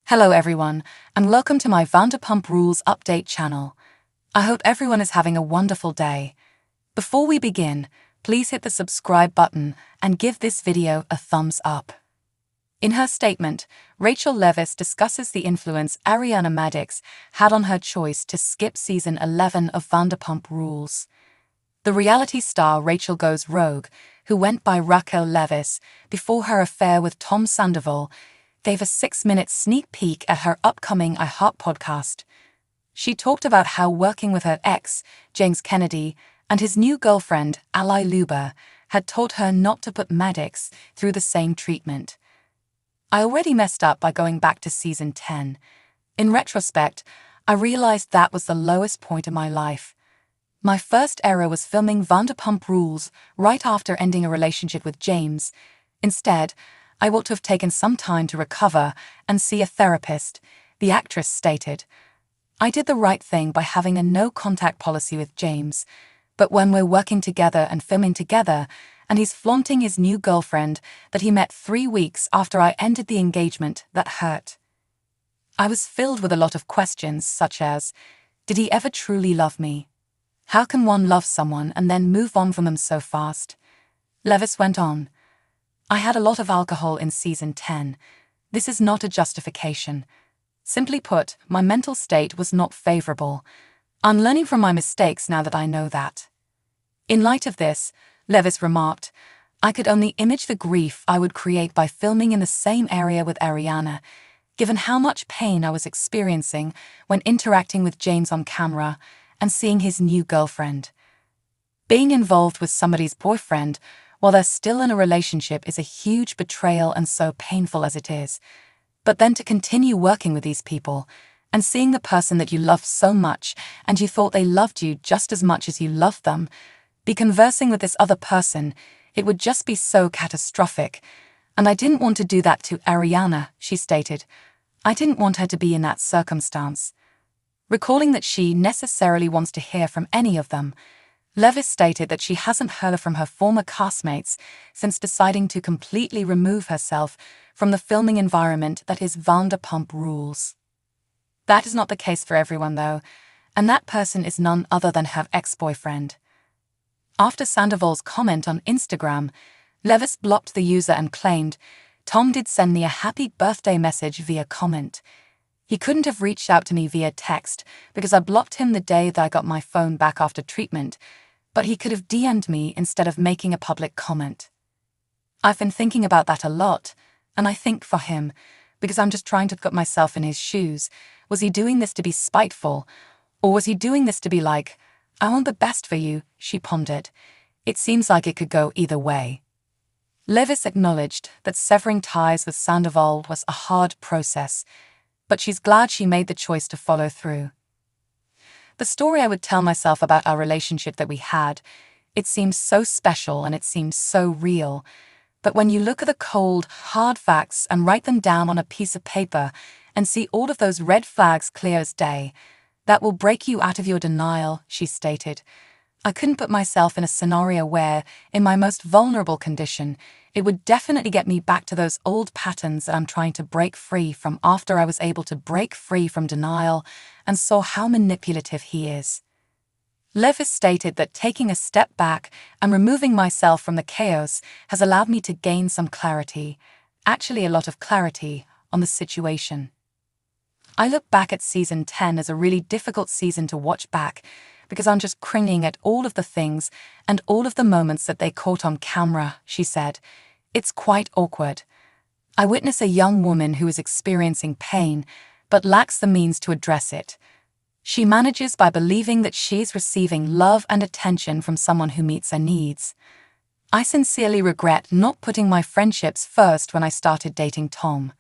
Hello everyone, and welcome to my Vanderpump Rules update channel. I hope everyone is having a wonderful day. Before we begin, please hit the subscribe button and give this video a thumbs up. In her statement, Rachel Leviss discusses the influence Ariana Madix had on her choice to skip season 11 of Vanderpump Rules. The reality star Rachel goes rogue, who went by Raquel Leviss before her affair with Tom Sandoval, gave a 6-minute sneak peek at her upcoming I Heart podcast. She talked about how working with her ex, James Kennedy, and his new girlfriend, Ali Luba, had taught her not to put Madix through the same treatment. I already messed up by going back to season 10. In retrospect, I realized that was the lowest point in my life. My first error was filming Vanderpump Rules right after ending a relationship with James. Instead, I ought to have taken some time to recover and see a therapist, the actress stated. I did the right thing by having a no-contact policy with James, but when we're working together and filming together, and he's flaunting his new girlfriend that he met 3 weeks after I ended the engagement, that hurt. I was filled with a lot of questions such as, did he ever truly love me? How can one love someone and then move on from them so fast? Leviss went on. I had a lot of alcohol in season 10. This is not a justification. Simply put, my mental state was not favorable. I'm learning from my mistakes now that I know that. In light of this, Leviss remarked, I could only image the grief I would create by filming in the same area with Ariana, given how much pain I was experiencing when interacting with James on camera and seeing his new girlfriend. Being involved with somebody's boyfriend while they're still in a relationship is a huge betrayal, and so painful as it is. But then to continue working with these people and seeing the person that you loved so much and you thought they loved you just as much as you loved them, be conversing with this other person, it would just be so catastrophic. And I didn't want to do that to Ariana, she stated. I didn't want her to be in that circumstance. Recalling that she necessarily wants to hear from any of them, Leviss stated that she hasn't heard from her former castmates since deciding to completely remove herself from the filming environment that is Vanderpump Rules. That is not the case for everyone though, and that person is none other than her ex-boyfriend. After Sandoval's comment on Instagram, Leviss blocked the user and claimed, Tom did send me a happy birthday message via comment. He couldn't have reached out to me via text because I blocked him the day that I got my phone back after treatment, but he could have DM'd me instead of making a public comment. I've been thinking about that a lot, and I think for him, because I'm just trying to put myself in his shoes, was he doing this to be spiteful, or was he doing this to be like, I want the best for you, she pondered. It seems like it could go either way. Leviss acknowledged that severing ties with Sandoval was a hard process, but she's glad she made the choice to follow through. The story I would tell myself about our relationship that we had, it seems so special and it seems so real. But when you look at the cold, hard facts and write them down on a piece of paper and see all of those red flags clear as day, that will break you out of your denial, she stated. I couldn't put myself in a scenario where, in my most vulnerable condition, it would definitely get me back to those old patterns that I'm trying to break free from after I was able to break free from denial and saw how manipulative he is. Leviss stated that taking a step back and removing myself from the chaos has allowed me to gain some clarity, actually a lot of clarity, on the situation. I look back at season 10 as a really difficult season to watch back because I'm just cringing at all of the things and all of the moments that they caught on camera, she said. It's quite awkward. I witness a young woman who is experiencing pain but lacks the means to address it. She manages by believing that she's receiving love and attention from someone who meets her needs. I sincerely regret not putting my friendships first when I started dating Tom.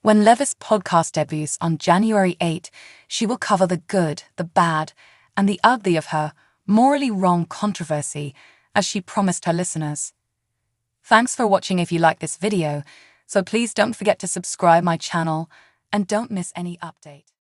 When Leviss' podcast debuts on January 8, she will cover the good, the bad, and the ugly of her morally wrong controversy, as she promised her listeners. Thanks for watching if you like this video, so please don't forget to subscribe my channel and don't miss any update.